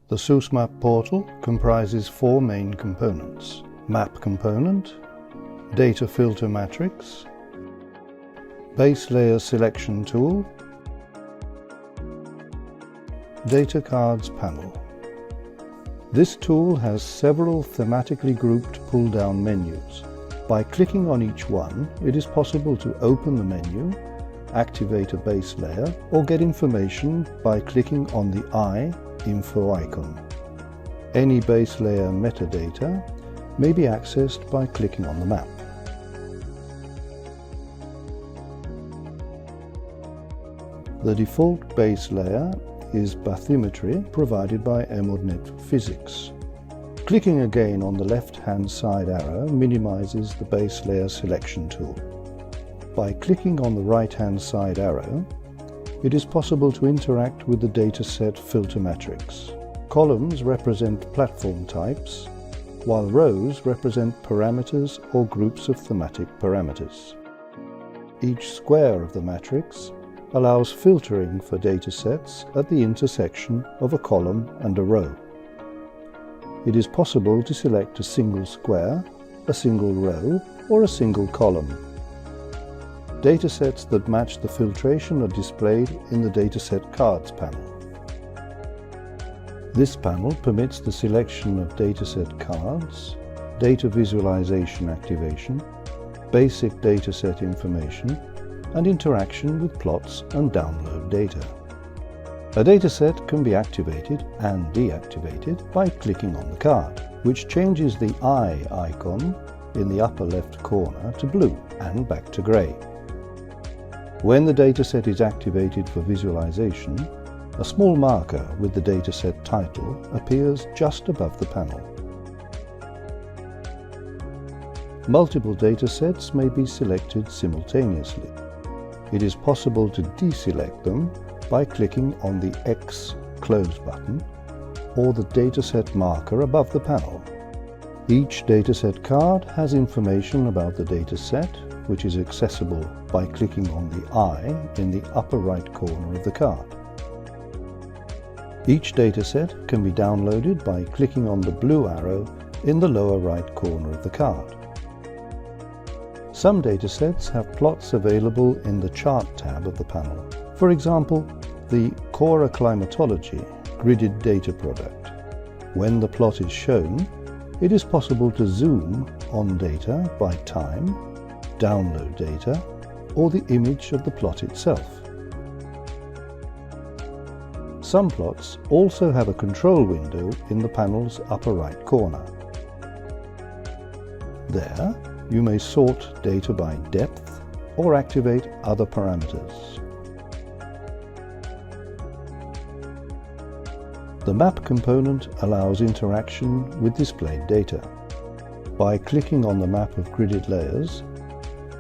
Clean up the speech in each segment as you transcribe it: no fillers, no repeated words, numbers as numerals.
The SOOSmap portal comprises four main components: Map component, Data filter matrix, Base layer selection tool, Data cards panel. This tool has several thematically grouped pull-down menus. By clicking on each one, it is possible to open the menu, activate a base layer, or get information by clicking on the info icon. Any base layer metadata may be accessed by clicking on the map. The default base layer is bathymetry provided by EMODnet Physics. Clicking again on the left-hand side arrow minimizes the base layer selection tool. By clicking on the right-hand side arrow, it is possible to interact with the dataset filter matrix. Columns represent platform types, while rows represent parameters or groups of thematic parameters. Each square of the matrix allows filtering for datasets at the intersection of a column and a row. It is possible to select a single square, a single row, or a single column. Datasets that match the filtration are displayed in the Dataset cards panel. This panel permits the selection of dataset cards, data visualization activation, basic dataset information, and interaction with plots and download data. A dataset can be activated and deactivated by clicking on the card, which changes the eye icon in the upper left corner to blue and back to grey. When the dataset is activated for visualization, a small marker with the dataset title appears just above the panel. Multiple datasets may be selected simultaneously. It is possible to deselect them by clicking on the X Close button or the dataset marker above the panel. Each dataset card has information about the dataset, which is accessible by clicking on the eye in the upper right corner of the card. Each dataset can be downloaded by clicking on the blue arrow in the lower right corner of the card. Some datasets have plots available in the Chart tab of the panel. For example, the Cora Climatology gridded data product. When the plot is shown, it is possible to zoom on data by time, download data, or the image of the plot itself. Some plots also have a control window in the panel's upper right corner. There, you may sort data by depth or activate other parameters. The Map component allows interaction with displayed data. By clicking on the map of gridded layers,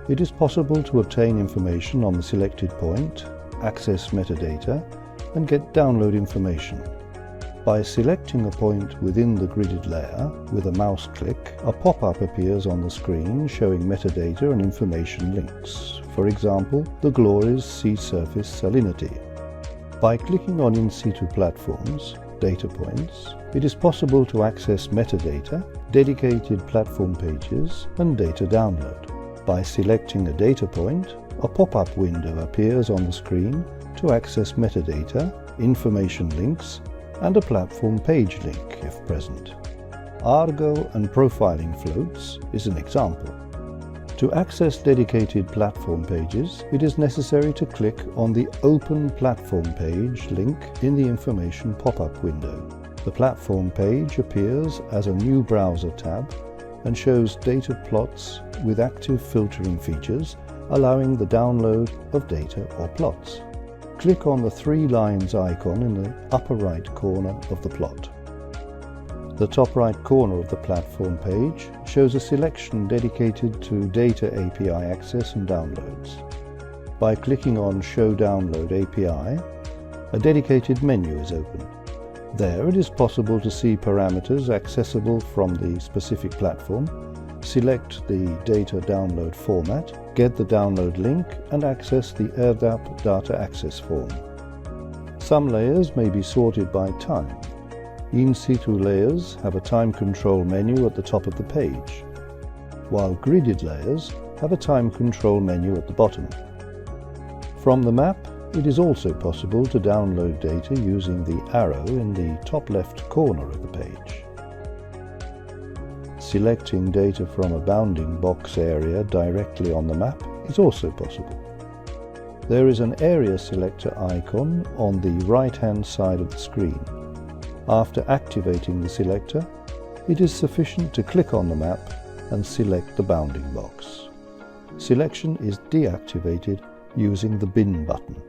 it is possible to obtain information on the selected point, access metadata, and get download information. By selecting a point within the gridded layer with a mouse click, a pop-up appears on the screen showing metadata and information links. For example, the Glory's sea surface salinity. By clicking on in situ platforms, data points, it is possible to access metadata, dedicated platform pages, and data download. By selecting a data point, a pop-up window appears on the screen to access metadata, information links, and a platform page link if present. Argo and profiling floats is an example. To access dedicated platform pages, it is necessary to click on the Open Platform Page link in the Information pop-up window. The platform page appears as a new browser tab and shows data plots with active filtering features, allowing the download of data or plots. Click on the three lines icon in the upper right corner of the plot. The top right corner of the platform page shows a selection dedicated to data API access and downloads. By clicking on Show Download API, a dedicated menu is opened. There it is possible to see parameters accessible from the specific platform, select the data download format, get the download link, and access the AirDAP data access form. Some layers may be sorted by time. In situ layers have a time control menu at the top of the page, while gridded layers have a time control menu at the bottom. From the map, it is also possible to download data using the arrow in the top left corner of the page. Selecting data from a bounding box area directly on the map is also possible. There is an area selector icon on the right-hand side of the screen. After activating the selector, it is sufficient to click on the map and select the bounding box. Selection is deactivated using the bin button.